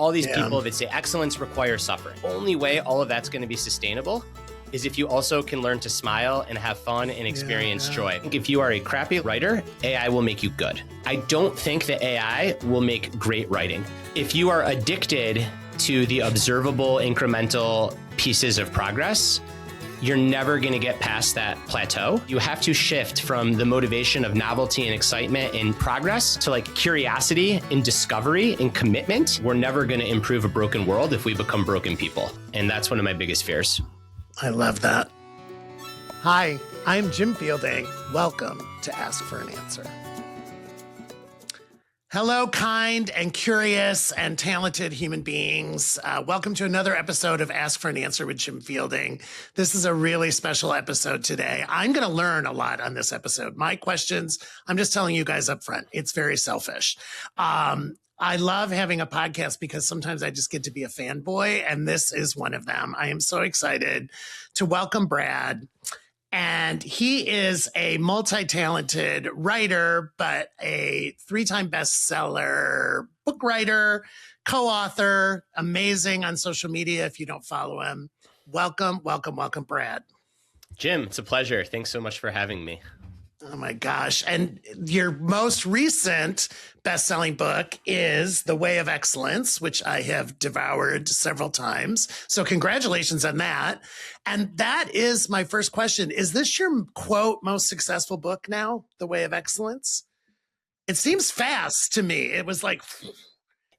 all these people that say excellence requires suffering. Only way all of that's going to be sustainable is if you also can learn to smile and have fun and experience joy. I think if you are a crappy writer, AI will make you good. I don't think that AI will make great writing. If you are addicted to the observable incremental pieces of progress, you're never going to get past that plateau. You have to shift from the motivation of novelty and excitement and progress to like curiosity and discovery and commitment. We're never going to improve a broken world if we become broken people. And that's one of my biggest fears. I love that. Hi, I'm Jim Fielding. Welcome to Ask for an Answer. Hello, kind and curious and talented human beings. Welcome to another episode of Ask for an Answer with Jim Fielding. This is a really special episode today. I'm going to learn a lot on this episode. My questions, I'm just telling you guys up front, it's very selfish. I love having a podcast because sometimes I just get to be a fanboy, and this is one of them. I am so excited to welcome Brad. And he is a multi-talented writer, but a 3-time bestseller, book writer, co-author, amazing on social media if you don't follow him. Welcome, welcome, welcome, Brad. Jim, it's a pleasure. Thanks so much for having me. Oh my gosh. And your most recent best-selling book is The Way of Excellence, which I have devoured several times. So congratulations on that. And that is my first question. Is this your, quote, most successful book now, The Way of Excellence? It seems fast to me. It was like...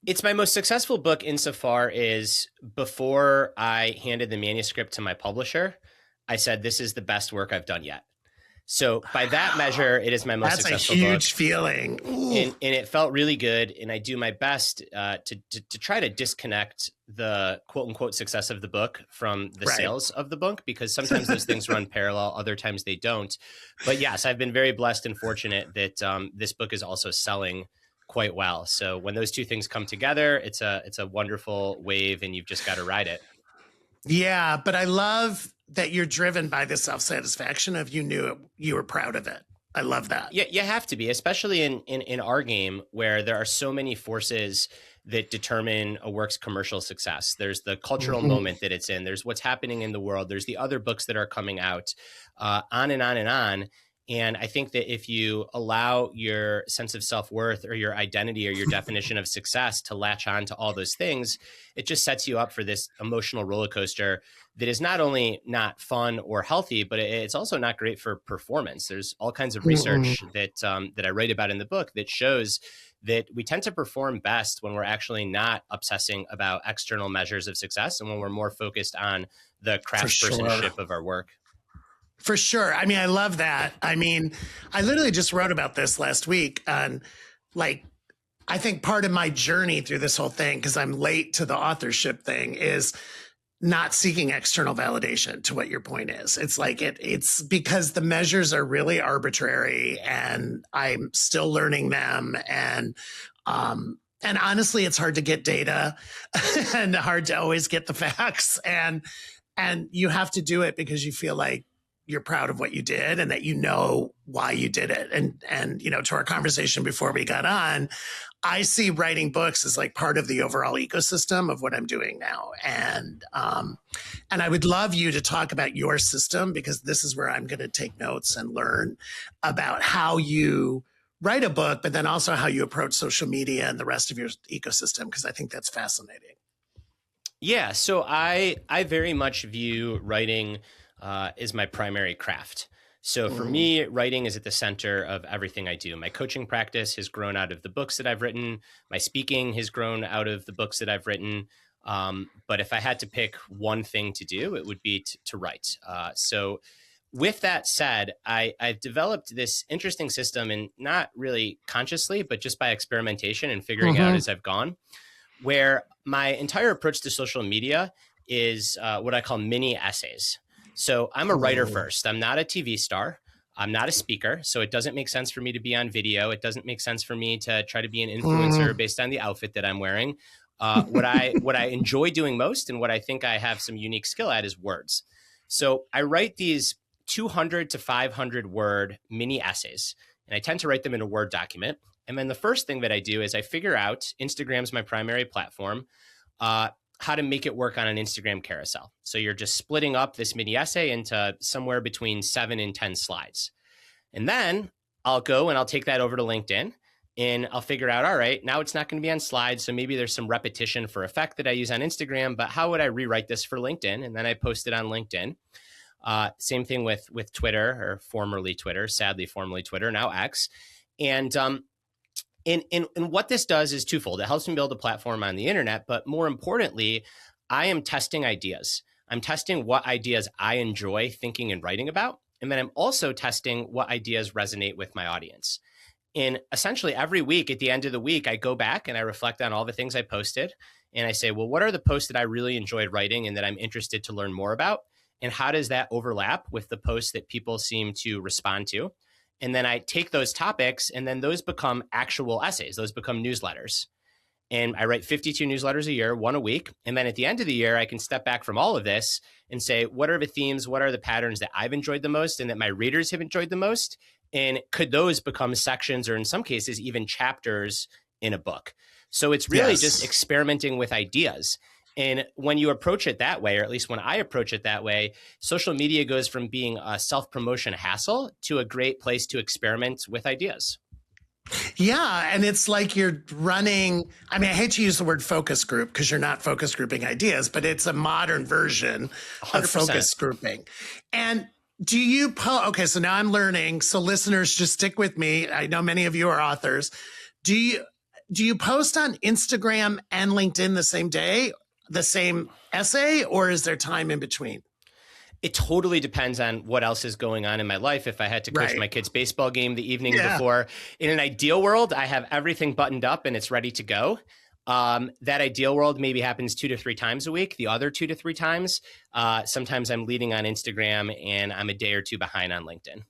It's my most successful book insofar as before I handed the manuscript to my publisher, I said, this is the best work I've done yet. So by that measure, it is my most successful book. That's a huge feeling. And it felt really good. And I do my best to try to disconnect the quote unquote success of the book from the sales of the book, because sometimes those things run parallel, other times they don't. But yes, I've been very blessed and fortunate that this book is also selling quite well. So when those two things come together, it's a wonderful wave, and you've just got to ride it. Yeah, but I love that you're driven by the self-satisfaction of you knew it, you were proud of it. I love that. Yeah, you have to be, especially in our game where there are so many forces that determine a work's commercial success. There's the cultural moment that it's in. There's what's happening in the world. There's the other books that are coming out, on and on and on. And I think that if you allow your sense of self-worth or your identity or your definition of success to latch on to all those things, it just sets you up for this emotional roller coaster that is not only not fun or healthy, but it's also not great for performance. There's all kinds of research that I write about in the book that shows that we tend to perform best when we're actually not obsessing about external measures of success and when we're more focused on the craftspersonship of our work. For sure. I mean, I love that. I mean, I literally just wrote about this last week on, like, I think part of my journey through this whole thing, because I'm late to the authorship thing, is not seeking external validation, to what your point is. It's like it's because the measures are really arbitrary and I'm still learning them. And honestly, it's hard to get data and hard to always get the facts. And you have to do it because you feel like you're proud of what you did and that you know why you did it. And you know, to our conversation before we got on, I see writing books as like part of the overall ecosystem of what I'm doing now. And I would love you to talk about your system, because this is where I'm going to take notes and learn about how you write a book, but then also how you approach social media and the rest of your ecosystem, because I think that's fascinating. Yeah. So I very much view writing is my primary craft. So for me, writing is at the center of everything I do. My coaching practice has grown out of the books that I've written. My speaking has grown out of the books that I've written. But if I had to pick one thing to do, it would be to write. So with that said, I've developed this interesting system, and not really consciously, but just by experimentation and figuring out as I've gone, where my entire approach to social media is what I call mini essays. So I'm a writer first. I'm not a TV star. I'm not a speaker. So it doesn't make sense for me to be on video. It doesn't make sense for me to try to be an influencer based on the outfit that I'm wearing. What I enjoy doing most, and what I think I have some unique skill at, is words. So I write these 200 to 500 word mini essays, and I tend to write them in a Word document. And then the first thing that I do is I figure out, Instagram's my primary platform, how to make it work on an Instagram carousel. So you're just splitting up this mini essay into somewhere between 7 and 10 slides. And then I'll go and I'll take that over to LinkedIn and I'll figure out, all right, now it's not going to be on slides. So maybe there's some repetition for effect that I use on Instagram, but how would I rewrite this for LinkedIn? And then I post it on LinkedIn. Same thing with Twitter, or formerly Twitter, sadly, formerly Twitter, now X. And what this does is twofold. It helps me build a platform on the internet, but more importantly, I am testing ideas. I'm testing what ideas I enjoy thinking and writing about. And then I'm also testing what ideas resonate with my audience. And essentially every week, at the end of the week, I go back and I reflect on all the things I posted. And I say, well, what are the posts that I really enjoyed writing and that I'm interested to learn more about? And how does that overlap with the posts that people seem to respond to? And then I take those topics and then those become actual essays. Those become newsletters. And I write 52 newsletters a year, one a week. And then at the end of the year, I can step back from all of this and say, what are the themes? What are the patterns that I've enjoyed the most and that my readers have enjoyed the most? And could those become sections or in some cases, even chapters in a book? So it's really just experimenting with ideas. And when you approach it that way, or at least when I approach it that way, social media goes from being a self-promotion hassle to a great place to experiment with ideas. Yeah. And it's like you're running, I mean, I hate to use the word focus group because you're not focus grouping ideas, but it's a modern version 100%. of focus grouping. And do you okay, so now I'm learning. So listeners, just stick with me. I know many of you are authors. Do you post on Instagram and LinkedIn the same day, the same essay, or is there time in between? It totally depends on what else is going on in my life. If I had to coach my kid's baseball game the evening before, in an ideal world, I have everything buttoned up and it's ready to go. That ideal world maybe happens 2 to 3 times a week. The other 2 to 3 times, sometimes I'm leading on Instagram and I'm a day or two behind on LinkedIn.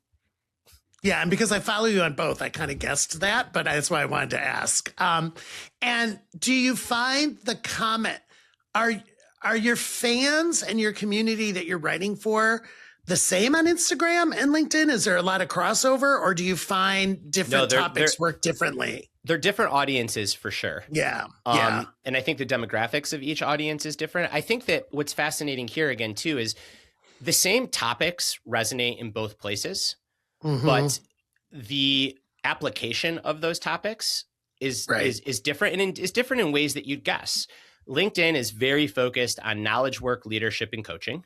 Yeah, and because I follow you on both, I kind of guessed that, but that's why I wanted to ask. And do you find the comment, are your fans and your community that you're writing for the same on Instagram and LinkedIn? Is there a lot of crossover, or do you find different topics work differently? They're different audiences for sure. Yeah. And I think the demographics of each audience is different. I think that what's fascinating here again, too, is the same topics resonate in both places, but the application of those topics is different, and is different in ways that you'd guess. LinkedIn is very focused on knowledge work, leadership, and coaching.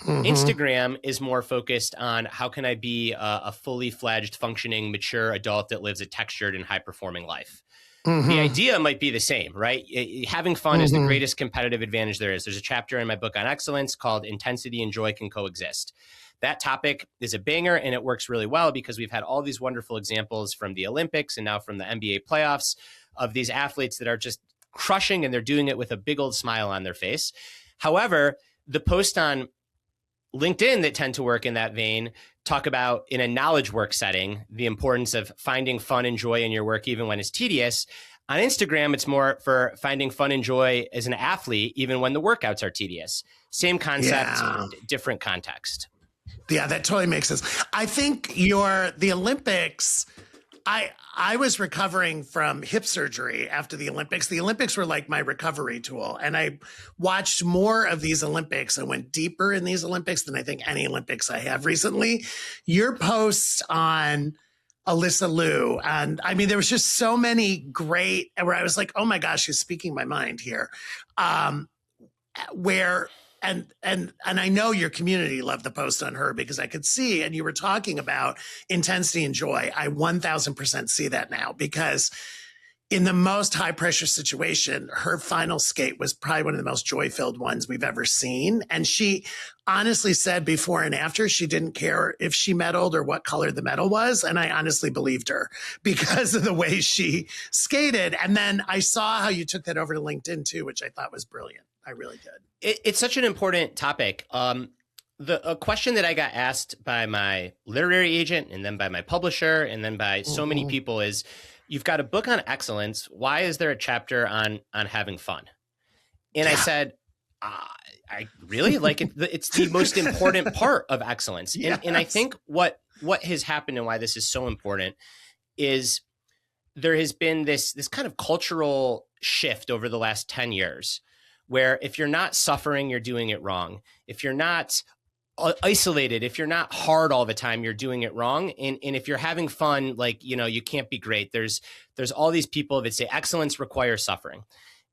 Instagram is more focused on how can I be a fully fledged, functioning, mature adult that lives a textured and high-performing life. The idea might be the same, right? Having fun is the greatest competitive advantage there is. There's a chapter in my book on excellence called Intensity and Joy Can Coexist. That topic is a banger, and it works really well because we've had all these wonderful examples from the Olympics and now from the NBA playoffs of these athletes that are just crushing, and they're doing it with a big old smile on their face. However, the post on LinkedIn that tend to work in that vein talk about, in a knowledge work setting, the importance of finding fun and joy in your work even when it's tedious. On Instagram, it's more for finding fun and joy as an athlete even when the workouts are tedious. Same concept, different context. Yeah, that totally makes sense. I think the Olympics, I was recovering from hip surgery after the Olympics. The Olympics were like my recovery tool. And I watched more of these Olympics and went deeper in these Olympics than I think any Olympics I have recently. Your posts on Alyssa Liu, and I mean, there was just so many great, where I was like, oh my gosh, she's speaking my mind here. And I know your community loved the post on her because I could see, and you were talking about intensity and joy. I 1000% see that now, because in the most high pressure situation, her final skate was probably one of the most joy filled ones we've ever seen. And she honestly said before and after she didn't care if she medaled or what color the medal was. And I honestly believed her because of the way she skated. And then I saw how you took that over to LinkedIn too, which I thought was brilliant. I really did. It's such an important topic. A question that I got asked by my literary agent and then by my publisher and then by so many people is, you've got a book on excellence. Why is there a chapter on having fun? And I said, I really like it. It's the most important part of excellence. And I think what has happened and why this is so important is there has been this kind of cultural shift over the last 10 years where if you're not suffering, you're doing it wrong. If you're not isolated, if you're not hard all the time, you're doing it wrong. And if you're having fun, like, you can't be great. There's all these people that say excellence requires suffering.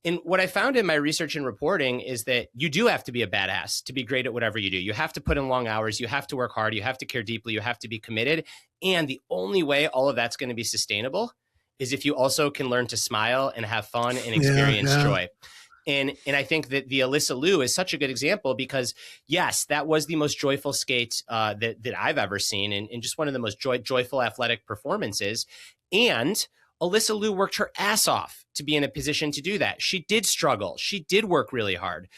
And what I found in my research and reporting is that you do have to be a badass to be great at whatever you do. You have to put in long hours. You have to work hard. You have to care deeply. You have to be committed. And the only way all of that's going to be sustainable is if you also can learn to smile and have fun and experience joy. And I think that the Alyssa Liu is such a good example because, yes, that was the most joyful skate that I've ever seen, and just one of the most joyful athletic performances. And Alyssa Liu worked her ass off to be in a position to do that. She did struggle. She did work really hard.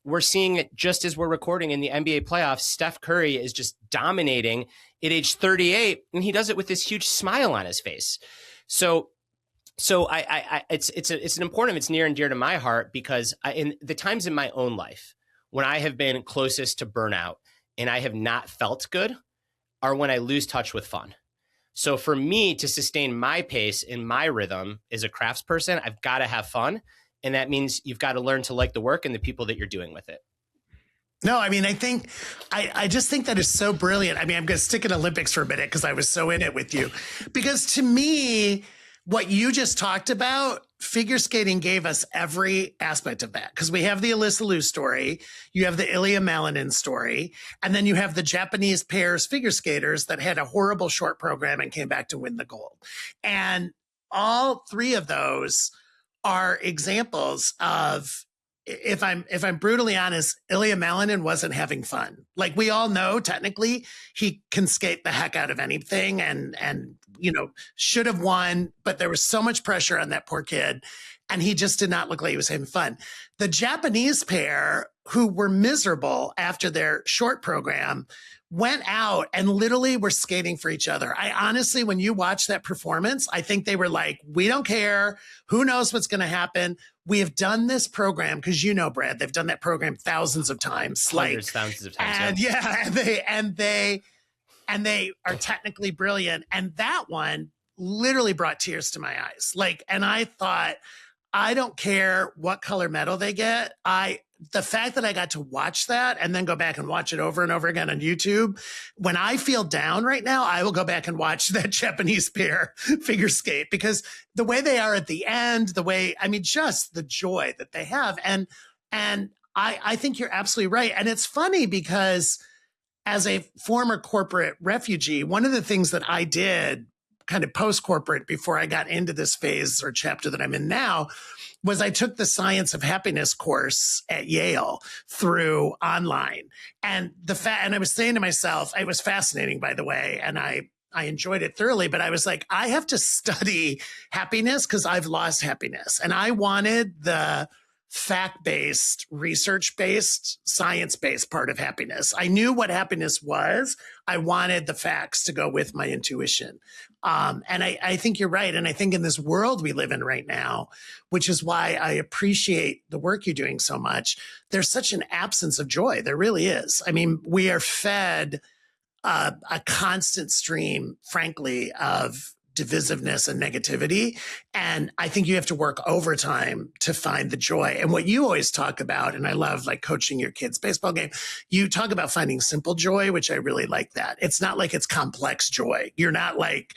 We're seeing it just as we're recording in the NBA playoffs. Steph Curry is just dominating at age 38, and he does it with this huge smile on his face. So it's important. It's near and dear to my heart because in the times in my own life when I have been closest to burnout and I have not felt good are when I lose touch with fun. So for me to sustain my pace and my rhythm as a craftsperson, I've got to have fun. And that means you've got to learn to like the work and the people that you're doing with it. No, I mean, I just think that is so brilliant. I mean, I'm going to stick in Olympics for a minute because I was so in it with you. Because to me, what you just talked about, figure skating gave us every aspect of that. Because we have the Alyssa Liu story, you have the Ilya Malinin story, and then you have the Japanese pairs figure skaters that had a horrible short program and came back to win the gold. And all three of those are examples of, if I'm brutally honest, Ilya Malinin wasn't having fun. Like we all know, technically, he can skate the heck out of anything and should have won, but there was so much pressure on that poor kid, and he just did not look like he was having fun. The Japanese pair, who were miserable after their short program, went out and literally were skating for each other. I honestly, when you watch that performance, I think they were like, we don't care. Who knows what's going to happen? We have done this program because Brad, they've done that program thousands of times, thousands of times. And and they are technically brilliant. And that one literally brought tears to my eyes. And I thought, I don't care what color medal they get. The fact that I got to watch that and then go back and watch it over and over again on YouTube, when I feel down right now, I will go back and watch that Japanese pair figure skate because the way they are at the end, just the joy that they have. And I think you're absolutely right. And it's funny because as a former corporate refugee, one of the things that I did kind of post-corporate before I got into this phase or chapter that I'm in now was I took the Science of Happiness course at Yale through online. And and I was saying to myself, it was fascinating, by the way, and I enjoyed it thoroughly, but I was like, I have to study happiness because I've lost happiness. And I wanted the fact-based, research-based, science-based part of happiness. I knew what happiness was. I wanted the facts to go with my intuition. And I think you're right. And I think in this world we live in right now, which is why I appreciate the work you're doing so much, there's such an absence of joy. There really is. I mean, we are fed a constant stream, frankly, of divisiveness and negativity. And I think you have to work overtime to find the joy. And what you always talk about, and I love coaching your kids' baseball game, you talk about finding simple joy, which I really like that. It's not like it's complex joy. You're not like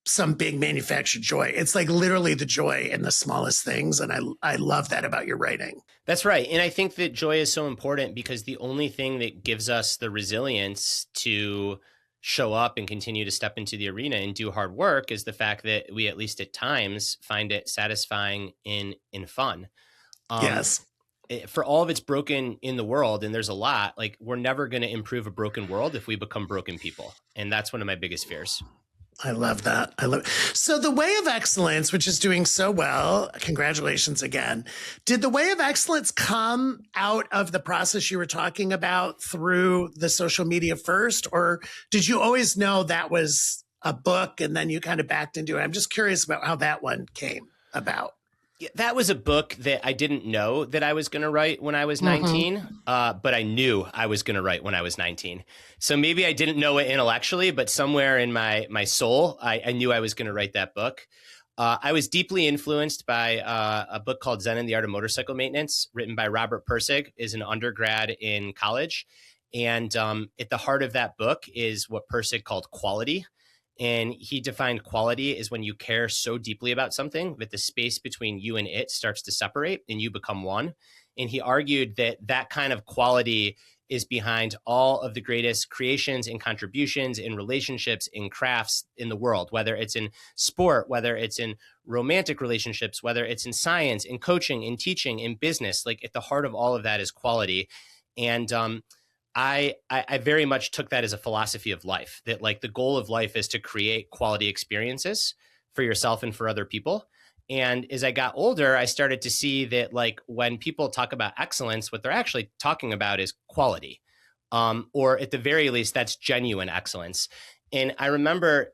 some big manufactured joy. It's literally the joy in the smallest things. And I love that about your writing. That's right. And I think that joy is so important because the only thing that gives us the resilience to show up and continue to step into the arena and do hard work is the fact that we, at least at times, find it satisfying in fun. Yes. For all of it's broken in the world, and there's a lot, we're never going to improve a broken world if we become broken people. And that's one of my biggest fears. I love that. So the Way of Excellence, which is doing so well, congratulations again. Did the Way of Excellence come out of the process you were talking about through the social media first, or did you always know that was a book and then you kind of backed into it? I'm just curious about how that one came about. That was a book that I didn't know that I was going to write when I was 19, but I knew I was going to write when I was 19. So maybe I didn't know it intellectually, but somewhere in my soul, I knew I was going to write that book. I was deeply influenced by a book called Zen and the Art of Motorcycle Maintenance, written by Robert Pirsig, is an undergrad in college. And at the heart of that book is what Pirsig called quality. And he defined quality as when you care so deeply about something that the space between you and it starts to separate and you become one. And he argued that that kind of quality is behind all of the greatest creations and contributions in relationships, in crafts in the world, whether it's in sport, whether it's in romantic relationships, whether it's in science, in coaching, in teaching, in business. Like at the heart of all of that is quality. And I very much took that as a philosophy of life, that like the goal of life is to create quality experiences for yourself and for other people. And as I got older, I started to see that like when people talk about excellence, what they're actually talking about is quality, or at the very least, that's genuine excellence. And I remember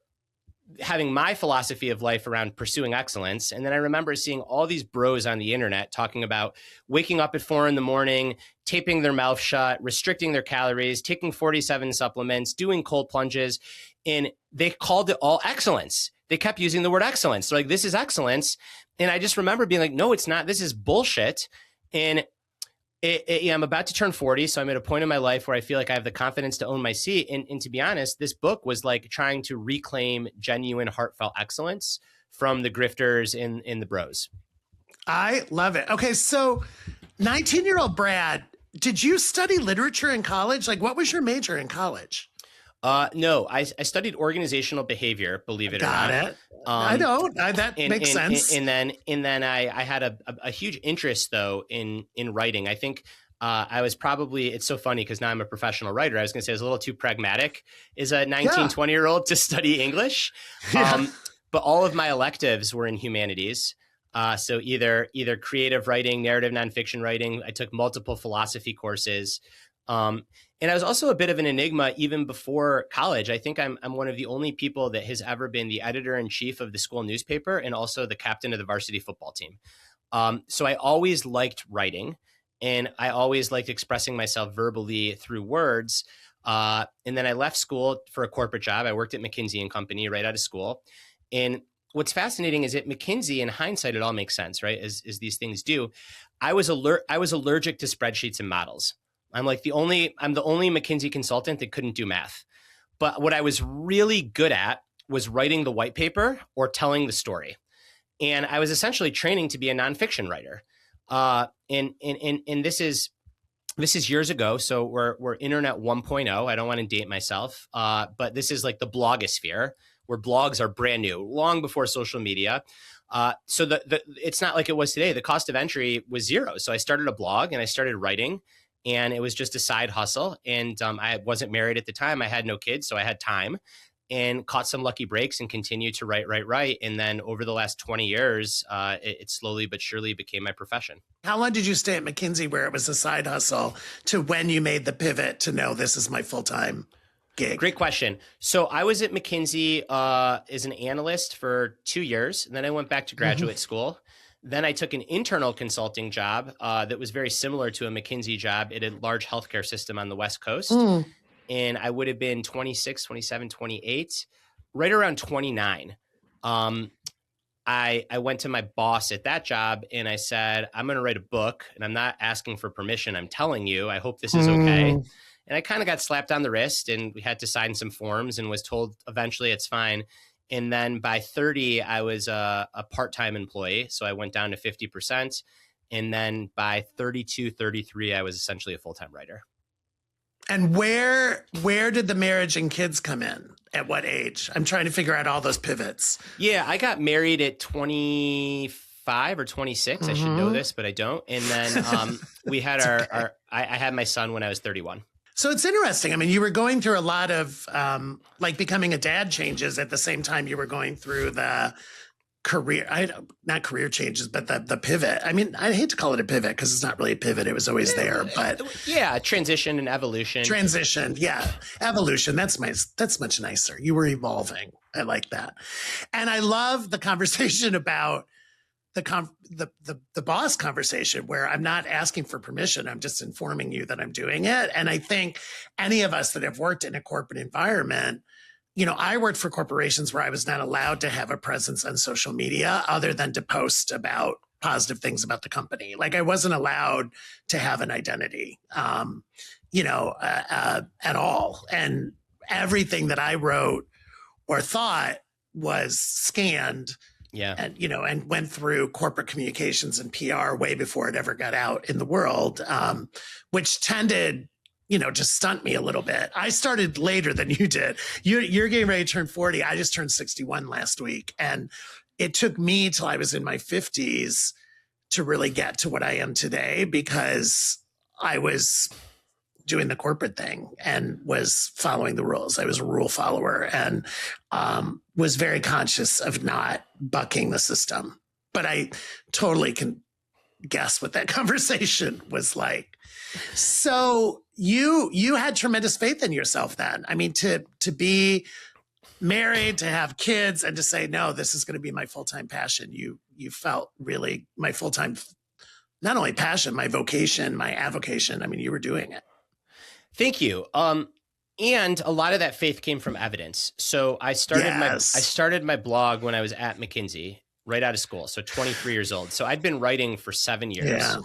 having my philosophy of life around pursuing excellence. And then I remember seeing all these bros on the internet talking about waking up at 4 a.m, taping their mouth shut, restricting their calories, taking 47 supplements, doing cold plunges. And they called it all excellence. They kept using the word excellence. They're like, this is excellence. And I just remember being like, no, it's not. This is bullshit. And I'm about to turn 40. So I'm at a point in my life where I feel like I have the confidence to own my seat. And to be honest, this book was like trying to reclaim genuine, heartfelt excellence from the grifters in the bros. I love it. Okay. So 19-year-old Brad, did you study literature in college? Like what was your major in college? No, I studied organizational behavior, believe it or not. Got it. I know that makes sense. And then I had a huge interest though in writing. I think I was probably, it's so funny because now I'm a professional writer. I was going to say I was a little too pragmatic as a 19, 20-year-old to study English. But all of my electives were in humanities. So either creative writing, narrative nonfiction writing. I took multiple philosophy courses. And I was also a bit of an enigma even before college. I think I'm one of the only people that has ever been the editor-in-chief of the school newspaper and also the captain of the varsity football team. So I always liked writing and I always liked expressing myself verbally through words. And then I left school for a corporate job. I worked at McKinsey and Company right out of school. And what's fascinating is at McKinsey, in hindsight, it all makes sense, right? As these things do. I was allergic to spreadsheets and models. I'm the only McKinsey consultant that couldn't do math. But what I was really good at was writing the white paper or telling the story. And I was essentially training to be a nonfiction writer. And this is years ago. So we're internet 1.0. I don't want to date myself. But this is like the blogosphere where blogs are brand new, long before social media. So it's not like it was today. The cost of entry was zero. So I started a blog and I started writing. And it was just a side hustle. And I wasn't married at the time. I had no kids, so I had time and caught some lucky breaks and continued to write. And then over the last 20 years, it slowly but surely became my profession. How long did you stay at McKinsey where it was a side hustle to when you made the pivot to know this is my full-time gig? Great question. So I was at McKinsey as an analyst for 2 years. And then I went back to graduate school. Then I took an internal consulting job that was very similar to a McKinsey job at a large healthcare system on the West Coast. And I would have been 26, 27, 28, right around 29. I went to my boss at that job and I said, I'm going to write a book and I'm not asking for permission. I'm telling you, I hope this is okay. And I kind of got slapped on the wrist and we had to sign some forms and was told eventually it's fine. And then by 30, I was a part-time employee. So I went down to 50%. And then by 32, 33, I was essentially a full-time writer. And where did the marriage and kids come in? At what age? I'm trying to figure out all those pivots. Yeah, I got married at 25 or 26. I should know this, but I don't. And then we had I had my son when I was 31. So it's interesting. I mean, you were going through a lot of like becoming a dad changes at the same time you were going through the not career changes, but the pivot. I mean, I hate to call it a pivot because it's not really a pivot. It was always there, but yeah, transition and evolution. Yeah, evolution. That's much nicer. You were evolving. I like that, and I love the conversation about the boss conversation where I'm not asking for permission. I'm just informing you that I'm doing it. And I think any of us that have worked in a corporate environment, I worked for corporations where I was not allowed to have a presence on social media other than to post about positive things about the company. Like I wasn't allowed to have an identity, at all. And everything that I wrote or thought was scanned Yeah. and went through corporate communications and PR way before it ever got out in the world, which tended to stunt me a little bit. I started later than you did. You're getting ready to turn 40. I just turned 61 last week. And it took me till I was in my 50s to really get to what I am today because I was doing the corporate thing and was following the rules. I was a rule follower and was very conscious of not bucking the system. But I totally can guess what that conversation was like. So you had tremendous faith in yourself then. I mean, to be married, to have kids, and to say, no, this is going to be my full-time passion. You felt really my full-time, not only passion, my vocation, my avocation. I mean, you were doing it. Thank you. And a lot of that faith came from evidence. So I started my blog when I was at McKinsey, right out of school. So 23 years old. So I'd been writing for 7 years. Yeah.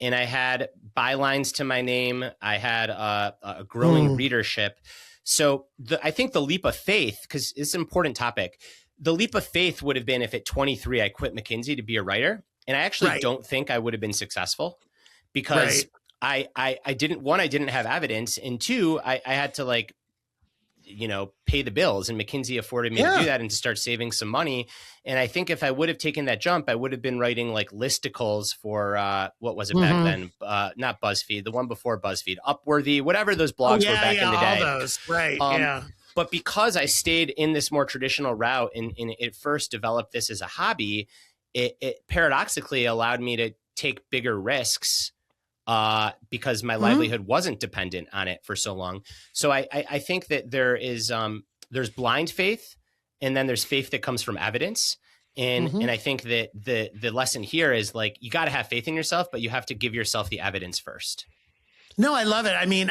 And I had bylines to my name. I had a growing readership. So I think the leap of faith, because it's an important topic, the leap of faith would have been if at 23 I quit McKinsey to be a writer. And I actually don't think I would have been successful because I didn't have evidence. And two, I had to pay the bills, and McKinsey afforded me to do that and to start saving some money. And I think if I would have taken that jump, I would have been writing like listicles for what was it back then? Not BuzzFeed, the one before BuzzFeed, Upworthy, whatever those blogs were back in the day. All those. Right. But because I stayed in this more traditional route and it first developed this as a hobby, it paradoxically allowed me to take bigger risks because my livelihood wasn't dependent on it for so long. So I think that there's blind faith, and then there's faith that comes from evidence. And I think that the lesson here is like, you got to have faith in yourself, but you have to give yourself the evidence first. No, I love it. I mean,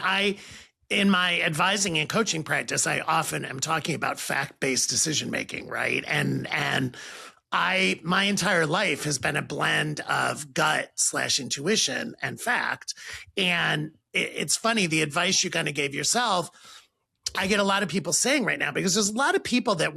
in my advising and coaching practice, I often am talking about fact-based decision-making, right? And my entire life has been a blend of gut/intuition and fact. And it's funny, the advice you kind of gave yourself, I get a lot of people saying right now, because there's a lot of people that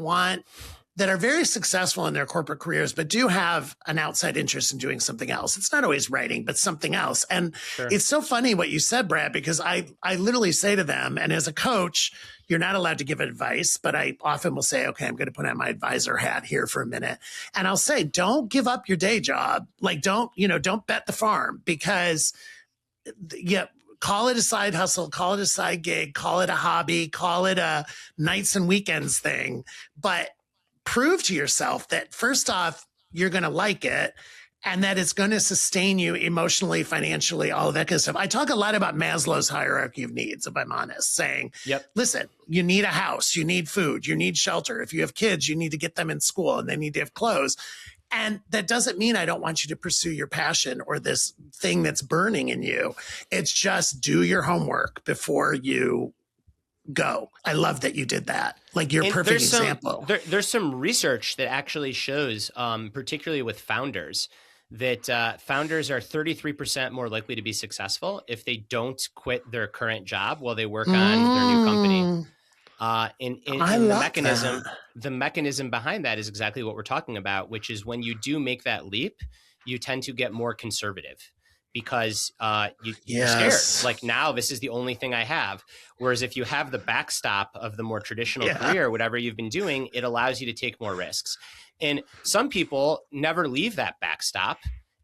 are very successful in their corporate careers, but do have an outside interest in doing something else. It's not always writing, but something else. And It's so funny what you said, Brad, because I literally say to them, and as a coach, you're not allowed to give advice, but I often will say, okay, I'm going to put on my advisor hat here for a minute. And I'll say, don't give up your day job. Like, don't bet the farm, because call it a side hustle, call it a side gig, call it a hobby, call it a nights and weekends thing. But prove to yourself that first off, you're going to like it, and that it's going to sustain you emotionally, financially, all of that kind of stuff. I talk a lot about Maslow's hierarchy of needs, if I'm honest, saying, listen, you need a house, you need food, you need shelter. If you have kids, you need to get them in school and they need to have clothes. And that doesn't mean I don't want you to pursue your passion or this thing that's burning in you. It's just do your homework before you go. I love that you did that. Like, you're a perfect example. There's some research that actually shows, particularly with founders, that founders are 33% more likely to be successful if they don't quit their current job while they work on their new company. The mechanism behind that is exactly what we're talking about, which is when you do make that leap, you tend to get more conservative. Because you're scared. Like, now this is the only thing I have. Whereas if you have the backstop of the more traditional career, whatever you've been doing, it allows you to take more risks. And some people never leave that backstop,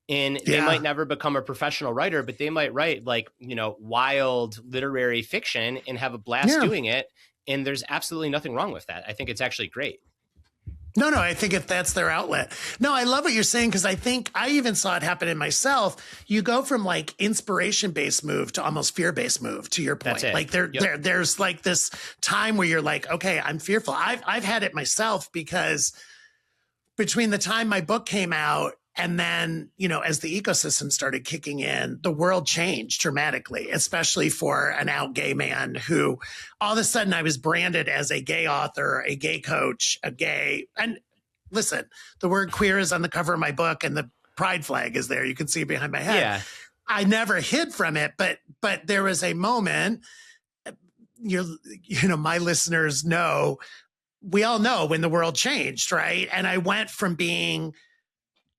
and they might never become a professional writer, but they might write wild literary fiction and have a blast doing it. And there's absolutely nothing wrong with that. I think it's actually great. No, I think if that's their outlet. No, I love what you're saying, because I think I even saw it happen in myself. You go from like inspiration-based move to almost fear-based move, to your point. Like there's like this time where you're like, okay, I'm fearful. I've had it myself, because between the time my book came out And then, as the ecosystem started kicking in, the world changed dramatically, especially for an out gay man who all of a sudden I was branded as a gay author, a gay coach, and listen, the word queer is on the cover of my book and the pride flag is there. You can see it behind my head. Yeah. I never hid from it, but there was a moment, my listeners know, we all know when the world changed, right? And I went from being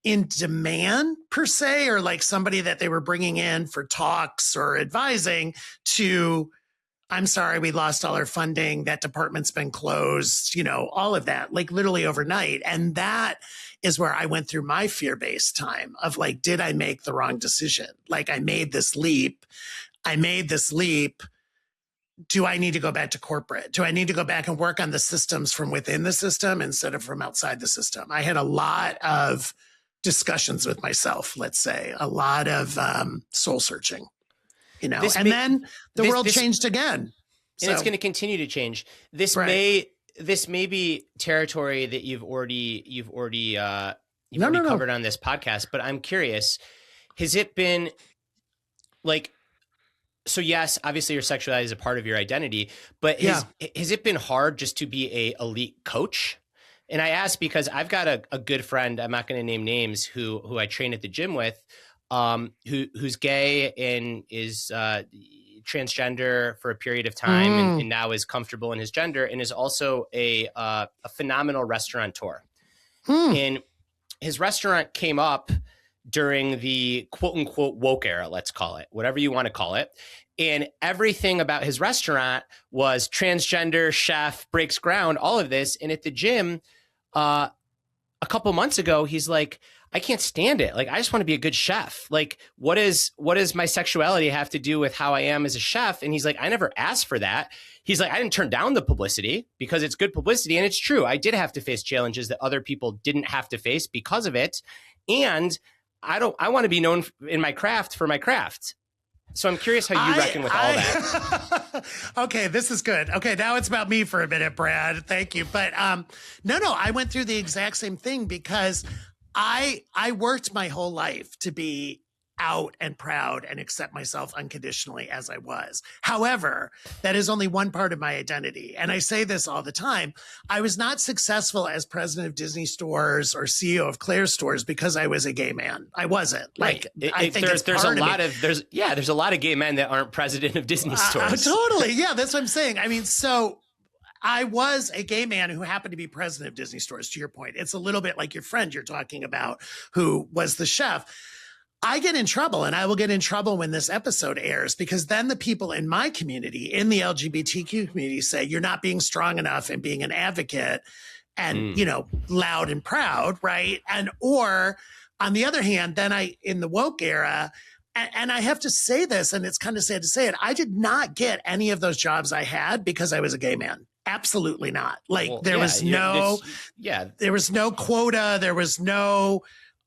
in demand per se, or like somebody that they were bringing in for talks or advising, to, I'm sorry, we lost all our funding. That department's been closed, all of that, like literally overnight. And that is where I went through my fear-based time of like, did I make the wrong decision? Like I made this leap. Do I need to go back to corporate? Do I need to go back and work on the systems from within the system instead of from outside the system? I had a lot of discussions with myself, let's say, a lot of soul searching, then the world changed again. And it's going to continue to change. This may be territory that you've already covered on this podcast, but I'm curious, has it been like, so yes, obviously your sexuality is a part of your identity, but has it been hard just to be a elite coach? And I ask because I've got a good friend, I'm not going to name names, who I train at the gym with, who's gay and is transgender for a period of time and now is comfortable in his gender, and is also a phenomenal restaurateur. And his restaurant came up during the quote unquote woke era, let's call it, whatever you want to call it. And everything about his restaurant was transgender, chef, breaks ground, all of this. And at the gym, a couple months ago, he's like, I can't stand it. Like, I just want to be a good chef. Like, what does my sexuality have to do with how I am as a chef? And he's like, I never asked for that. He's like, I didn't turn down the publicity because it's good publicity. And it's true. I did have to face challenges that other people didn't have to face because of it. And I want to be known in my craft for my craft. So I'm curious how you reckon with all that. Okay, this is good. Okay, now it's about me for a minute, Brad. Thank you. But no, I went through the exact same thing because I worked my whole life to be out and proud and accept myself unconditionally as I was. However, that is only one part of my identity. And I say this all the time. I was not successful as president of Disney stores or CEO of Claire's stores because I was a gay man. I wasn't. Like, I think there's a lot of gay men that aren't president of Disney stores. Totally. Yeah, that's what I'm saying. I mean, so I was a gay man who happened to be president of Disney stores, to your point. It's a little bit like your friend you're talking about who was the chef. I get in trouble, and I will get in trouble when this episode airs, because then the people in my community, in the LGBTQ community, say you're not being strong enough and being an advocate and, loud and proud, right? And, or on the other hand, then in the woke era, and I have to say this, and it's kind of sad to say it, I did not get any of those jobs I had because I was a gay man. Absolutely not. Like, there was no quota. There was no,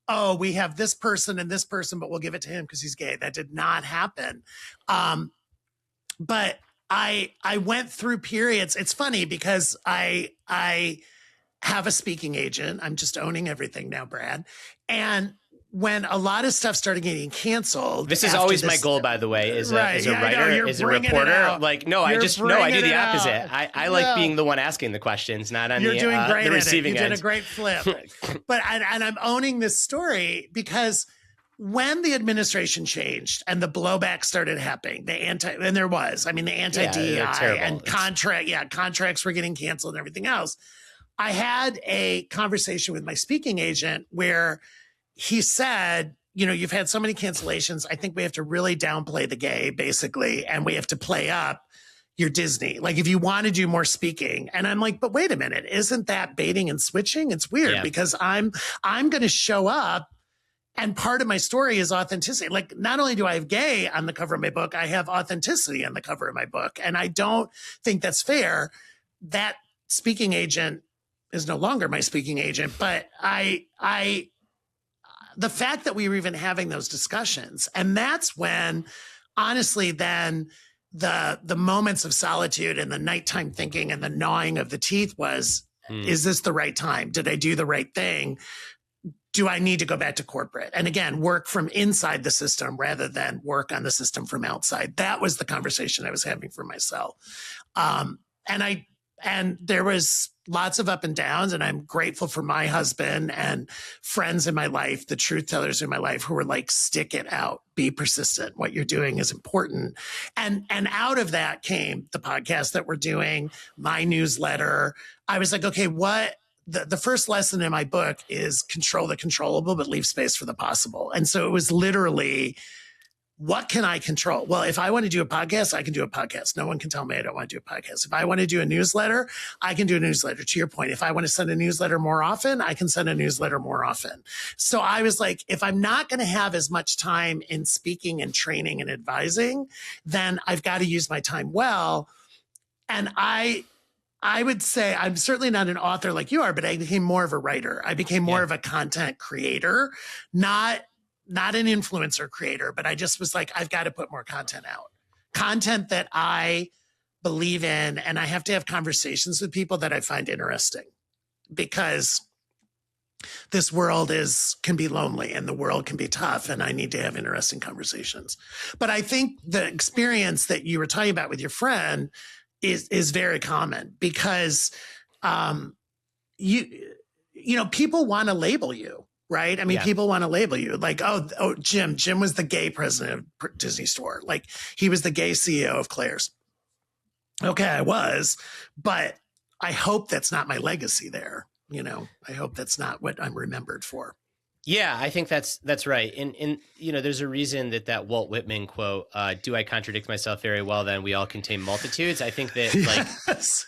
oh, we have this person and this person, but we'll give it to him because he's gay. That did not happen. But I went through periods. It's funny because I have a speaking agent. I'm just owning everything now, Brad. And when a lot of stuff started getting canceled. This is always my goal, by the way, as a writer, as a reporter. Like, no, I do the opposite. I like being the one asking the questions, not on the receiving end. You did a great flip. But I'm owning this story because when the administration changed and the blowback started happening, the anti-DEI and contracts were getting canceled and everything else. I had a conversation with my speaking agent where he said, you've had so many cancellations. I think we have to really downplay the gay, basically, and we have to play up your Disney. Like, if you want to do more speaking. And I'm like, but wait a minute, isn't that baiting and switching? It's weird because I'm going to show up, and part of my story is authenticity. Like, not only do I have gay on the cover of my book, I have authenticity on the cover of my book. And I don't think that's fair. That speaking agent is no longer my speaking agent, but the fact that we were even having those discussions, and that's when, honestly, then the moments of solitude and the nighttime thinking and the gnawing of the teeth was, is this the right time? Did I do the right thing? do I need to go back to corporate? And again, work from inside the system rather than work on the system from outside. That was the conversation I was having for myself. Um, and there was lots of up and downs, and I'm grateful for my husband and friends in my life, the truth tellers in my life, who were like, stick it out, be persistent. What you're doing is important. And out of that came the podcast that we're doing, my newsletter. I was like, okay, the first lesson in my book is control the controllable, but leave space for the possible. And so it was literally, what can I control? Well, if I want to do a podcast, I can do a podcast. No one can tell me I don't want to do a podcast. If I want to do a newsletter, I can do a newsletter. To your point, if I want to send a newsletter more often, I can send a newsletter more often. So I was like, if I'm not going to have as much time in speaking and training and advising, then I've got to use my time well. And I would say I'm certainly not an author like you are, but I became more of a writer. I became more of a content creator, not an influencer creator, but I just was like, I've got to put more content out, content that I believe in. And I have to have conversations with people that I find interesting, because this world can be lonely and the world can be tough, and I need to have interesting conversations. But I think the experience that you were talking about with your friend is very common, because people want to label you, right? I mean, people want to label you like, oh, Jim was the gay president of Disney Store. Like, he was the gay CEO of Claire's. Okay, I was, but I hope that's not my legacy there. I hope that's not what I'm remembered for. Yeah, I think that's right. And there's a reason that Walt Whitman quote, do I contradict myself very well? Then we all contain multitudes. I think that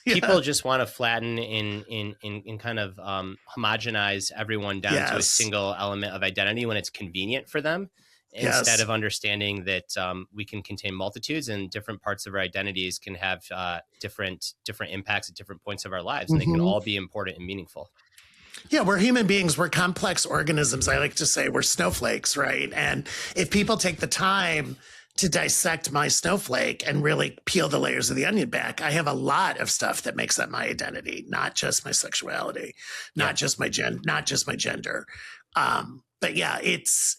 people just want to flatten and kind of homogenize everyone down to a single element of identity when it's convenient for them, instead of understanding that we can contain multitudes, and different parts of our identities can have different impacts at different points of our lives, and they can all be important and meaningful. Yeah, we're human beings. We're complex organisms. I like to say we're snowflakes, right? And if people take the time to dissect my snowflake and really peel the layers of the onion back, I have a lot of stuff that makes up my identity, not just my sexuality, not just my gender. But yeah, it's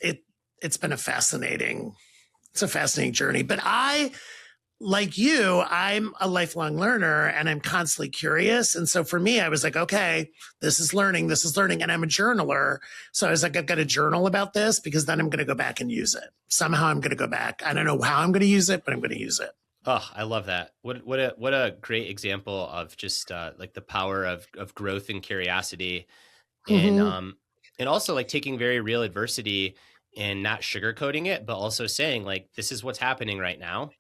been a fascinating journey. But like you, I'm a lifelong learner, and I'm constantly curious. And so for me, I was like, okay, this is learning. And I'm a journaler. So I was like, I've got to journal about this, because then I'm going to go back and use it. Somehow I'm going to go back. I don't know how I'm going to use it, but I'm going to use it. Oh, I love that. What a great example of just like the power of growth and curiosity, and also like taking very real adversity and not sugarcoating it, but also saying like, this is what's happening right now.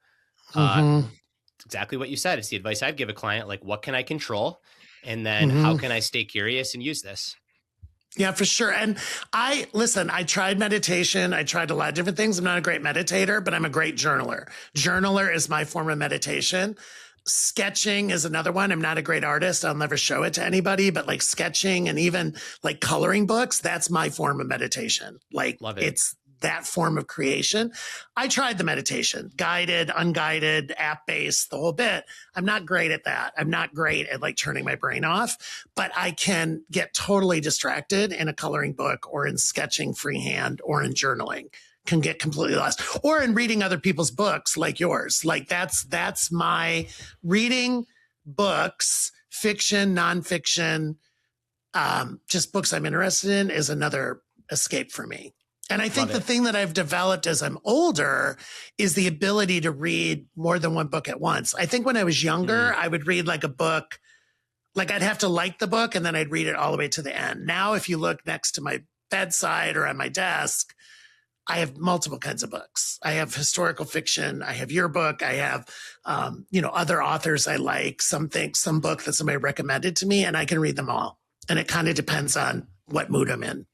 Exactly what you said. It's the advice I'd give a client. Like, what can I control? And then how can I stay curious and use this? Yeah, for sure. And I tried meditation. I tried a lot of different things. I'm not a great meditator, but I'm a great journaler. Journaler is my form of meditation. Sketching is another one. I'm not a great artist. I'll never show it to anybody, but like sketching and even like coloring books, that's my form of meditation. Like, love it. It's that form of creation. I tried the meditation, guided, unguided, app-based, the whole bit. I'm not great at that. I'm not great at like turning my brain off, but I can get totally distracted in a coloring book or in sketching freehand or in journaling, can get completely lost, or in reading other people's books like yours. Like that's my reading books, fiction, nonfiction, just books I'm interested in is another escape for me. And I think the thing that I've developed as I'm older is the ability to read more than one book at once. I think when I was younger, I would read like a book, like I'd have to like the book and then I'd read it all the way to the end. Now, if you look next to my bedside or on my desk, I have multiple kinds of books. I have historical fiction. I have your book. I have, other authors I like, some book that somebody recommended to me, and I can read them all. And it kind of depends on what mood I'm in.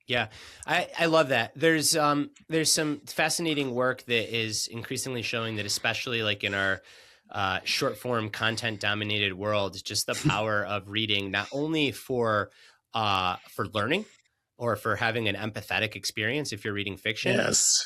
Yeah, I love that. There's some fascinating work that is increasingly showing that, especially like in our short form content dominated world, just the power of reading, not only for learning or for having an empathetic experience if you're reading fiction,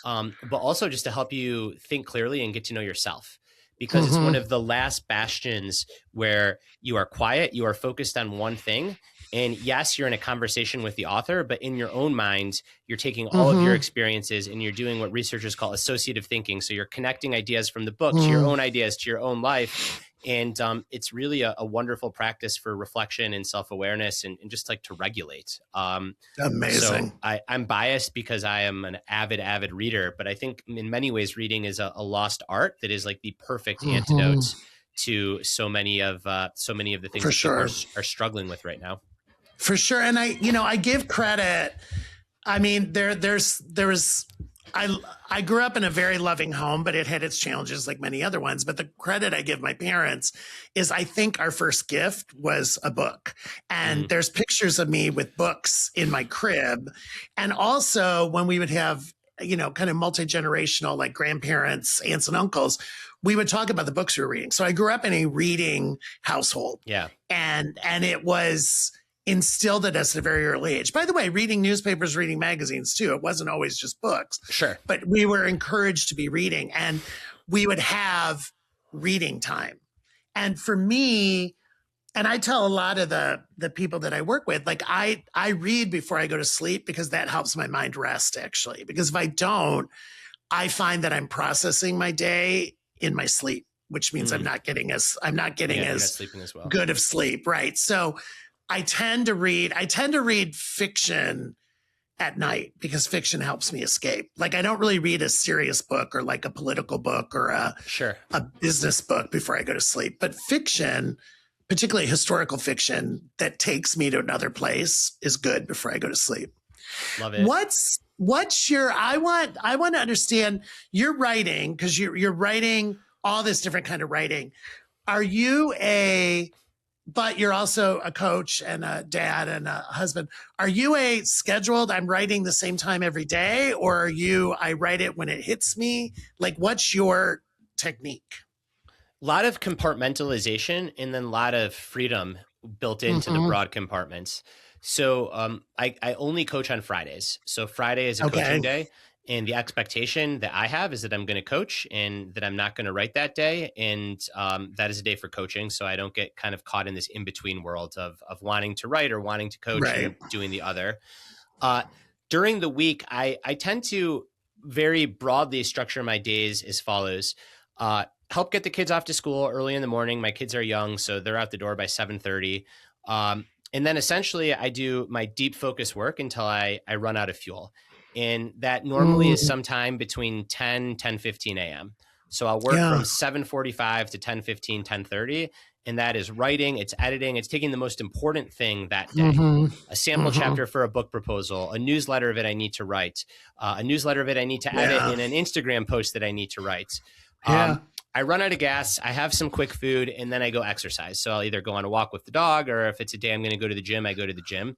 but also just to help you think clearly and get to know yourself. Because it's one of the last bastions where you are quiet, you are focused on one thing, And yes, you're in a conversation with the author, but in your own mind, you're taking all of your Mm-hmm. experiences and you're doing what researchers call associative thinking. So you're connecting ideas from the book to your Mm. own ideas, to your own life. And it's really a wonderful practice for reflection and self-awareness and just like to regulate. So Amazing. I'm biased because I am an avid reader, but I think in many ways reading is a lost art that is like the perfect Mm-hmm. antidote to so many of the things For that people sure. are struggling with right now. For sure. And I give credit. I mean, there was, I grew up in a very loving home, but it had its challenges like many other ones. But the credit I give my parents is I think our first gift was a book. And there's pictures of me with books in my crib. And also when we would have, kind of multi-generational, like grandparents, aunts and uncles, we would talk about the books we were reading. So I grew up in a reading household. Yeah. And it was instilled in us at a very early age. By the way, reading newspapers, reading magazines too. It wasn't always just books. Sure. But we were encouraged to be reading, and we would have reading time. And for me, and I tell a lot of the people that I work with, like I read before I go to sleep because that helps my mind rest, actually. Because if I don't, I find that I'm processing my day in my sleep, which means I'm not getting as you're not sleeping as well. good of sleep. Right. So I tend to read fiction at night because fiction helps me escape. Like I don't really read a serious book or like a political book or a business book before I go to sleep. But fiction, particularly historical fiction that takes me to another place, is good before I go to sleep. Love it. What's your, I want to understand your writing, because you're writing all this different kind of writing. But you're also a coach and a dad and a husband. Are you a scheduled, I'm writing the same time every day, or are you, I write it when it hits me? Like, what's your technique? A lot of compartmentalization and then a lot of freedom built into the broad compartments. So I only coach on Fridays. So Friday is a coaching day. And the expectation that I have is that I'm going to coach and that I'm not going to write that day. And that is a day for coaching. So I don't get kind of caught in this in-between world of wanting to write or wanting to coach and doing the other. During the week, I tend to very broadly structure my days as follows. Help get the kids off to school early in the morning. My kids are young, so they're out the door by 7:30. And then essentially I do my deep focus work until I run out of fuel. And that normally is sometime between 10:15 a.m. So I'll work from 7:45 to 10:15, 10:30. And that is writing, it's editing, it's taking the most important thing that day. A sample chapter for a book proposal, a newsletter of it I need to write, a newsletter of it I need to edit, in an Instagram post that I need to write. I run out of gas, I have some quick food, and then I go exercise. So I'll either go on a walk with the dog, or if it's a day I'm going to go to the gym, I go to the gym.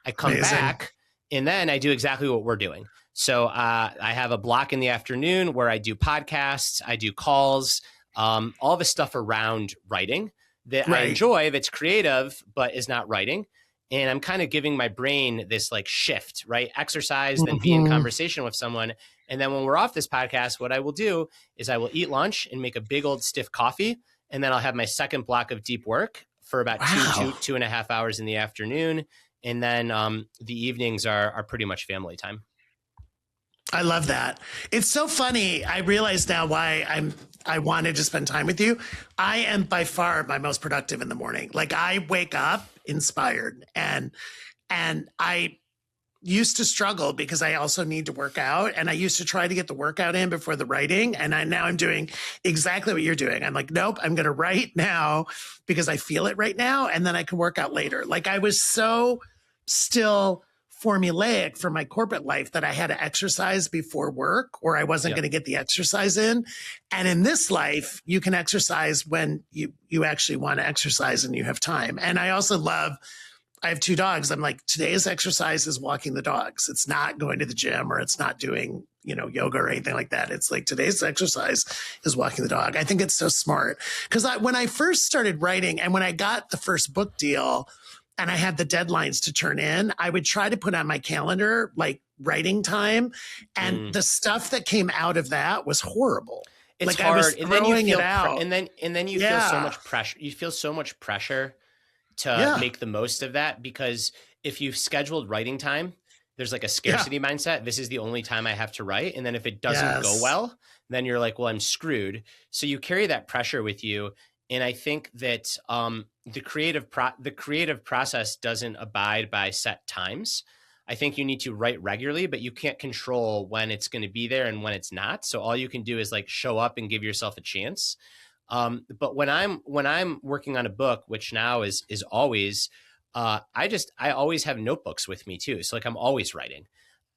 I come back. And then I do exactly what we're doing. So I have a block in the afternoon where I do podcasts, I do calls, all the stuff around writing that I enjoy, that's creative, but is not writing. And I'm kind of giving my brain this like shift, right? Exercise, then be in conversation with someone. And then when we're off this podcast, what I will do is I will eat lunch and make a big old stiff coffee. And then I'll have my second block of deep work for about 2.5 hours in the afternoon. And then the evenings are pretty much family time. I love that. It's so funny. I realize now why I wanted to spend time with you. I am by far my most productive in the morning. Like I wake up inspired, and I used to struggle because I also need to work out, and I used to try to get the workout in before the writing. And now I'm doing exactly what you're doing. I'm like, nope, I'm going to write now because I feel it right now. And then I can work out later. Like I was so still formulaic for my corporate life that I had to exercise before work, or I wasn't going to get the exercise in. And in this life, you can exercise when you actually want to exercise and you have time. And I also love, I have 2 dogs. I'm like, today's exercise is walking the dogs. It's not going to the gym, or it's not doing, yoga or anything like that. It's like today's exercise is walking the dog. I think it's so smart because when I first started writing and when I got the first book deal and I had the deadlines to turn in, I would try to put on my calendar like writing time, and the stuff that came out of that was horrible. It's like hard, I was and then you throwing feel it out, and then you feel so much pressure. You feel so much pressure to make the most of that, because if you've scheduled writing time, there's like a scarcity mindset. This is the only time I have to write. And then if it doesn't go well, then you're like, well, I'm screwed. So you carry that pressure with you. And I think that the creative process doesn't abide by set times. I think you need to write regularly, but you can't control when it's going to be there and when it's not. So all you can do is like show up and give yourself a chance. But when I'm working on a book, which now is always, I always have notebooks with me too. So like I'm always writing.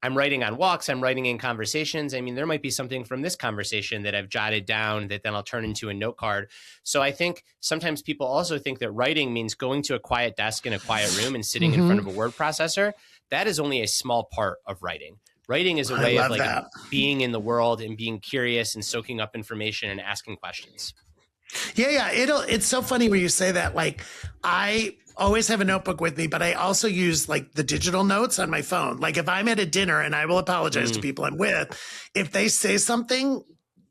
I'm writing on walks. I'm writing in conversations. I mean, there might be something from this conversation that I've jotted down that then I'll turn into a note card. So I think sometimes people also think that writing means going to a quiet desk in a quiet room and sitting in front of a word processor. That is only a small part of writing. Writing is a way of like being in the world and being curious and soaking up information and asking questions. Yeah. It's so funny when you say that. Like, I always have a notebook with me, but I also use like the digital notes on my phone. Like if I'm at a dinner, and I will apologize to people I'm with, if they say something,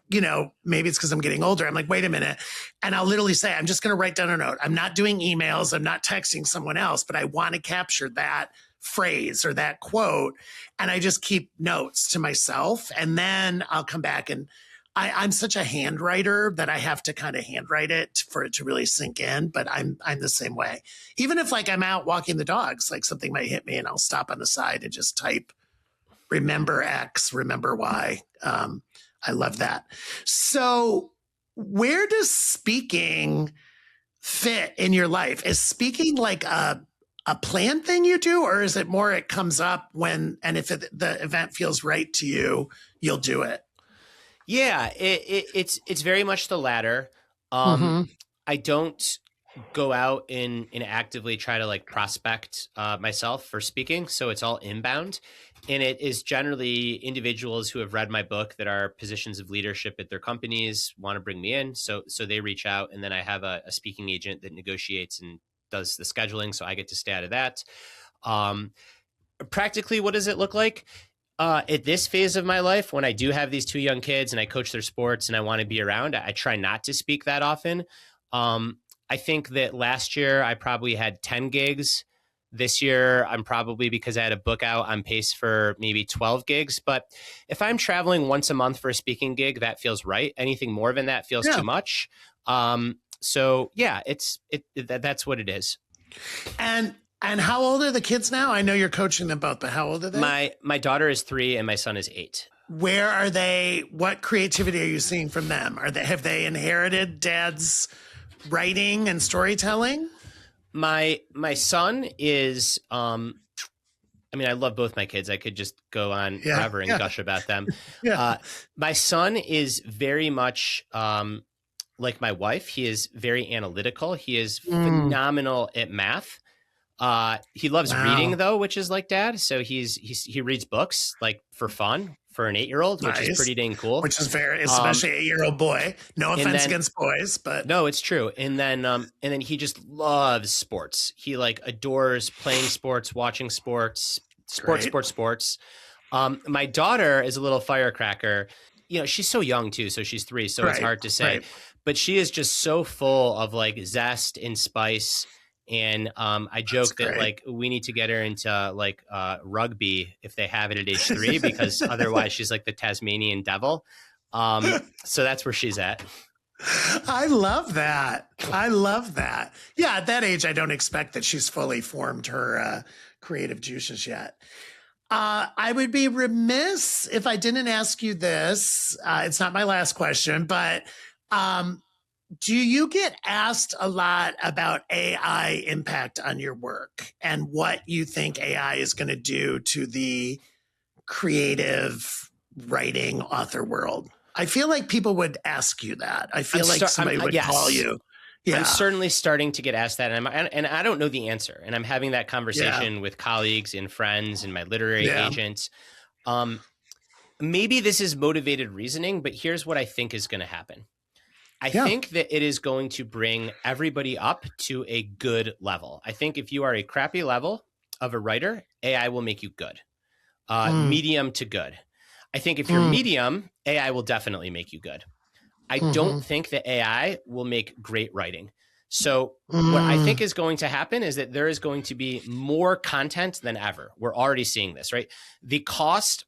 you know, maybe it's because I'm getting older. I'm like, wait a minute. And I'll literally say, I'm just going to write down a note. I'm not doing emails. I'm not texting someone else, but I want to capture that phrase or that quote. And I just keep notes to myself. And then I'll come back, and I'm such a handwriter that I have to kind of handwrite it for it to really sink in. But I'm the same way. Even if like I'm out walking the dogs, like something might hit me and I'll stop on the side and just type, remember X, remember Y. I love that. So where does speaking fit in your life? Is speaking like a planned thing you do, or is it more it comes up when, and if the event feels right to you, you'll do it? Yeah, it's very much the latter. I don't go out and actively try to like prospect myself for speaking. So it's all inbound. And it is generally individuals who have read my book that are positions of leadership at their companies want to bring me in. So they reach out, and then I have a speaking agent that negotiates and does the scheduling. So I get to stay out of that. Practically, what does it look like? At this phase of my life, when I do have these two young kids and I coach their sports and I want to be around, I try not to speak that often. I think that last year I probably had 10 gigs. This year, I'm probably, because I had a book out, on pace for maybe 12 gigs. But if I'm traveling once a month for a speaking gig, that feels right. Anything more than that feels too much. So yeah, that's what it is. And how old are the kids now? I know you're coaching them both, but how old are they? My daughter is 3 and my son is 8. Where are they? What creativity are you seeing from them? Have they inherited dad's writing and storytelling? My son is, I mean, I love both my kids. I could just go on forever and gush about them. My son is very much like my wife. He is very analytical. He is phenomenal at math. He loves reading though, which is like dad. So he reads books like for fun for an 8-year-old, which is pretty dang cool. Which is very, especially 8-year-old boy. No offense against boys, but no, it's true. And then he just loves sports. He like adores playing sports, watching sports. My daughter is a little firecracker. You know, she's so young too. So she's 3. So it's hard to say, but she is just so full of like zest and spice. And I joke that like we need to get her into like rugby if they have it at age 3, because otherwise she's like the Tasmanian devil. So that's where she's at. I love that. Yeah, at that age, I don't expect that she's fully formed her creative juices yet. I would be remiss if I didn't ask you this. It's not my last question, but do you get asked a lot about AI impact on your work and what you think AI is going to do to the creative writing author world? I feel like people would ask you that. I feel like somebody would call you. Yeah. I'm certainly starting to get asked that. And I don't know the answer. And I'm having that conversation with colleagues and friends and my literary agents. Maybe this is motivated reasoning, but here's what I think is going to happen. I think that it is going to bring everybody up to a good level. I think if you are a crappy level of a writer, AI will make you good. Medium to good. I think if you're medium, AI will definitely make you good. I don't think that AI will make great writing. So what I think is going to happen is that there is going to be more content than ever. We're already seeing this, right? The cost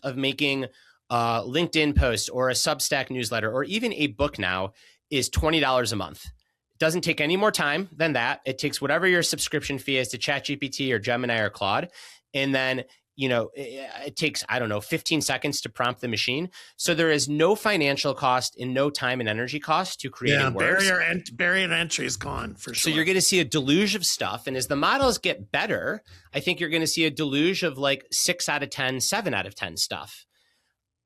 of making a LinkedIn post or a Substack newsletter or even a book now is $20 a month. It doesn't take any more time than that. It takes whatever your subscription fee is to ChatGPT or Gemini or Claude. And then it takes, 15 seconds to prompt the machine. So there is no financial cost and no time and energy cost to creating words. Barrier to entry is gone for sure. So you're going to see a deluge of stuff. And as the models get better, I think you're going to see a deluge of like 6 out of 10, 7 out of 10 stuff.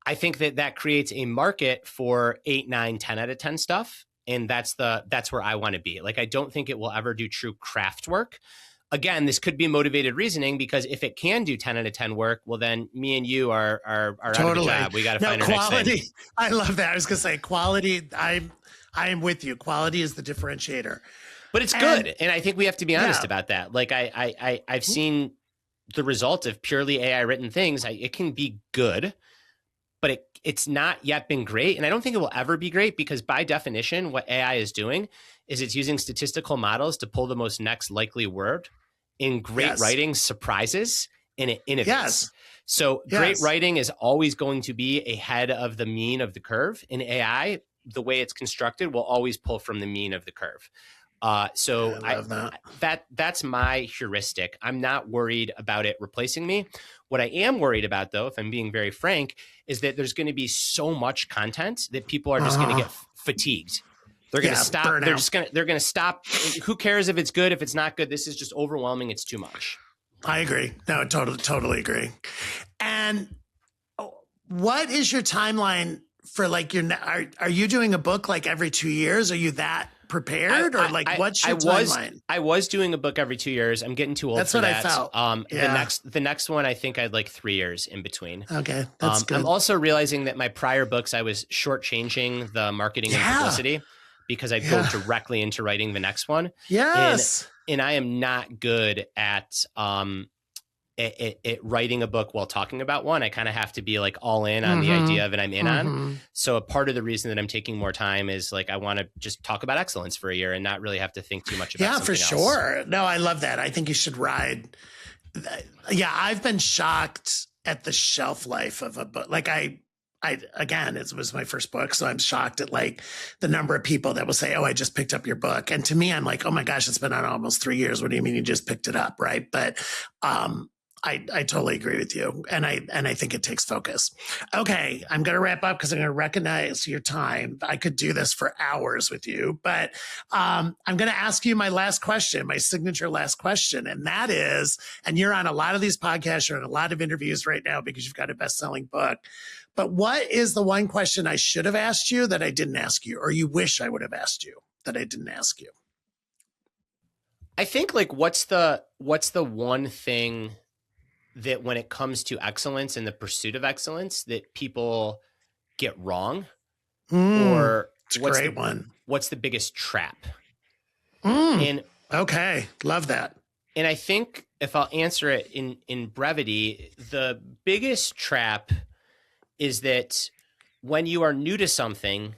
I think that creates a market for 8, 9, 10 out of 10 stuff. And that's where I want to be. Like, I don't think it will ever do true craft work. Again, this could be motivated reasoning, because if it can do 10 out of 10 work, well, then me and you are out of a job. We got to find our quality. next thing. I love that. I was going to say quality. I am with you. Quality is the differentiator. But it's good. And I think we have to be honest about that. Like I've seen the result of purely AI written things. It can be good, but it's not yet been great. And I don't think it will ever be great, because by definition, what AI is doing is it's using statistical models to pull the most next likely word. In great writing surprises and it innovates. Yes. So great writing is always going to be ahead of the mean of the curve. In AI, the way it's constructed will always pull from the mean of the curve. So I love that's my heuristic. I'm not worried about it replacing me. What I am worried about, though, if I'm being very frank, is that there's going to be so much content that people are just going to get fatigued. They're going to stop. Burnout. They're going to stop. Who cares if it's good, if it's not good? This is just overwhelming. It's too much. I agree. No, totally agree. And what is your timeline for like are you doing a book like every 2 years? Are you that prepared what's your timeline? I was doing a book every 2 years. I'm getting too old for that. That's what I felt. The next one, I think I'd like 3 years in between. Okay. That's good. I'm also realizing that my prior books, I was shortchanging the marketing and publicity, because I'd go directly into writing the next one. Yes. And I am not good at writing a book while talking about one. I kind of have to be like all in on the idea of it I'm in on. So a part of the reason that I'm taking more time is like, I want to just talk about excellence for a year and not really have to think too much about something else. Yeah, for sure. No, I love that. I think you should ride. Yeah. I've been shocked at the shelf life of a book. Like again, it was my first book. So I'm shocked at like the number of people that will say, oh, I just picked up your book. And to me, I'm like, oh my gosh, it's been on almost 3 years. What do you mean you just picked it up? Right. But, I totally agree with you. And I think it takes focus. Okay. I'm going to wrap up because I'm going to recognize your time. I could do this for hours with you, but, I'm going to ask you my last question, my signature last question. And that is, and you're on a lot of these podcasts, you're on a lot of interviews right now because you've got a best-selling book. But what is the one question I should have asked you that I didn't ask you, or you wish I would have asked you that I didn't ask you? I think like, what's the one thing that when it comes to excellence and the pursuit of excellence that people get wrong? Or it's a great one. What's the biggest trap? Okay. Love that. And I think if I'll answer it in brevity, the biggest trap is that when you are new to something,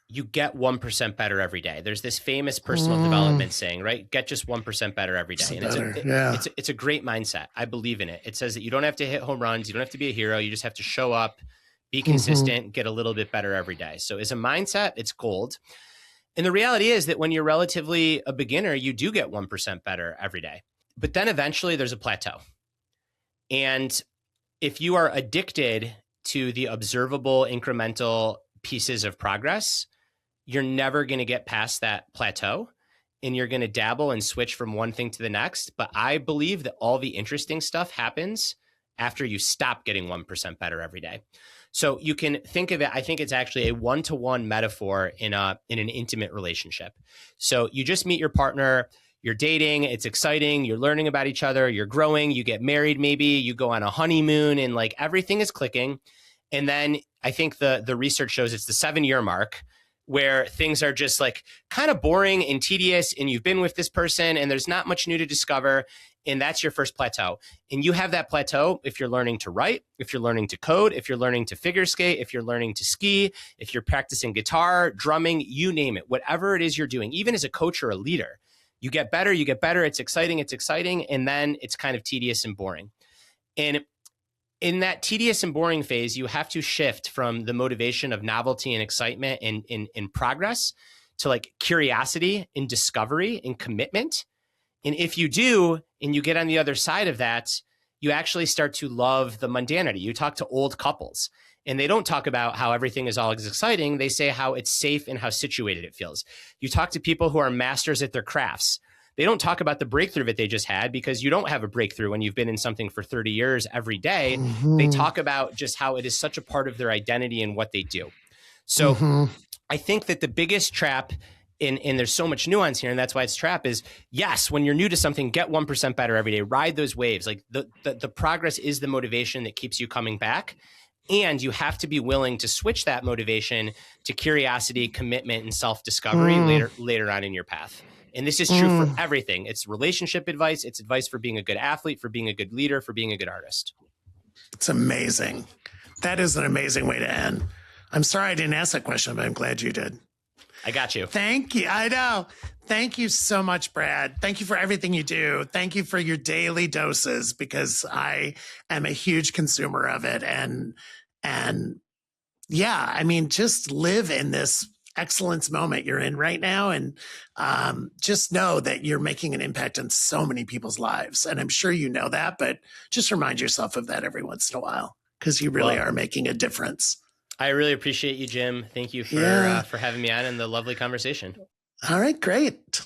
you get 1% better every day. There's this famous personal development saying, right? Get just 1% better every day. And it's a great mindset. I believe in it. It says that you don't have to hit home runs. You don't have to be a hero. You just have to show up, be consistent, get a little bit better every day. So as a mindset, it's gold. And the reality is that when you're relatively a beginner, you do get 1% better every day. But then eventually there's a plateau. And if you are addicted to the observable incremental pieces of progress, you're never going to get past that plateau, and you're going to dabble and switch from one thing to the next. But I believe that all the interesting stuff happens after you stop getting 1% better every day. So you can think of it, I think it's actually a one-to-one metaphor in an intimate relationship. So you just meet your partner, you're dating, it's exciting, you're learning about each other, you're growing, you get married maybe, you go on a honeymoon, and like everything is clicking. And then I think the research shows it's the 7-year mark where things are just like kind of boring and tedious, and you've been with this person and there's not much new to discover. And that's your first plateau. And you have that plateau if you're learning to write, if you're learning to code, if you're learning to figure skate, if you're learning to ski, if you're practicing guitar, drumming, you name it, whatever it is you're doing, even as a coach or a leader, you get better, it's exciting, and then it's kind of tedious and boring. And in that tedious and boring phase, you have to shift from the motivation of novelty and excitement and in progress to like curiosity and discovery and commitment. And if you do, and you get on the other side of that, you actually start to love the mundanity. You talk to old couples and they don't talk about how everything is always exciting. They say how it's safe and how situated it feels. You talk to people who are masters at their crafts. They don't talk about the breakthrough that they just had, because you don't have a breakthrough when you've been in something for 30 years every day. They talk about just how it is such a part of their identity and what they do. So I think that the biggest trap, and there's so much nuance here, and that's why it's trap, is yes, when you're new to something, get 1% better every day, ride those waves. Like the progress is the motivation that keeps you coming back. And you have to be willing to switch that motivation to curiosity, commitment, and self-discovery later on in your path. And this is true for everything. It's relationship advice. It's advice for being a good athlete, for being a good leader, for being a good artist. It's amazing. That is an amazing way to end. I'm sorry I didn't ask that question, but I'm glad you did. I got you. Thank you. I know. Thank you so much, Brad. Thank you for everything you do. Thank you for your daily doses, because I am a huge consumer of it. And yeah, I mean, just live in this excellence moment you're in right now. And just know that you're making an impact on so many people's lives. And I'm sure you know that, but just remind yourself of that every once in a while, because you really are making a difference. I really appreciate you, Jim. Thank you for having me on and the lovely conversation. All right, great.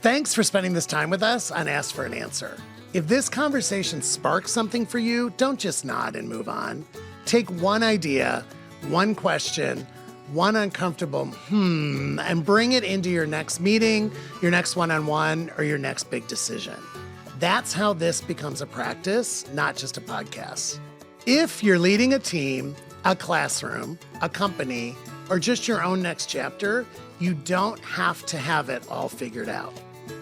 Thanks for spending this time with us on Ask for an Answer. If this conversation sparks something for you, don't just nod and move on. Take one idea, one question, one uncomfortable and bring it into your next meeting, your next one-on-one, or your next big decision. That's how this becomes a practice, not just a podcast. If you're leading a team, a classroom, a company, or just your own next chapter, you don't have to have it all figured out.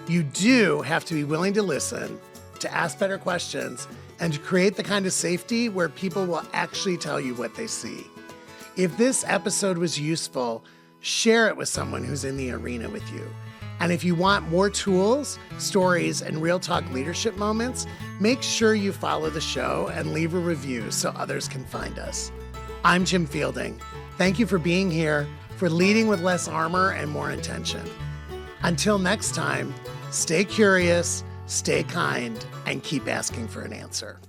You do have to be willing to listen, to ask better questions, and to create the kind of safety where people will actually tell you what they see. If this episode was useful, share it with someone who's in the arena with you. And if you want more tools, stories, and real talk leadership moments, make sure you follow the show and leave a review so others can find us. I'm Jim Fielding. Thank you for being here, for leading with less armor and more intention. Until next time, stay curious, stay kind, and keep asking for an answer.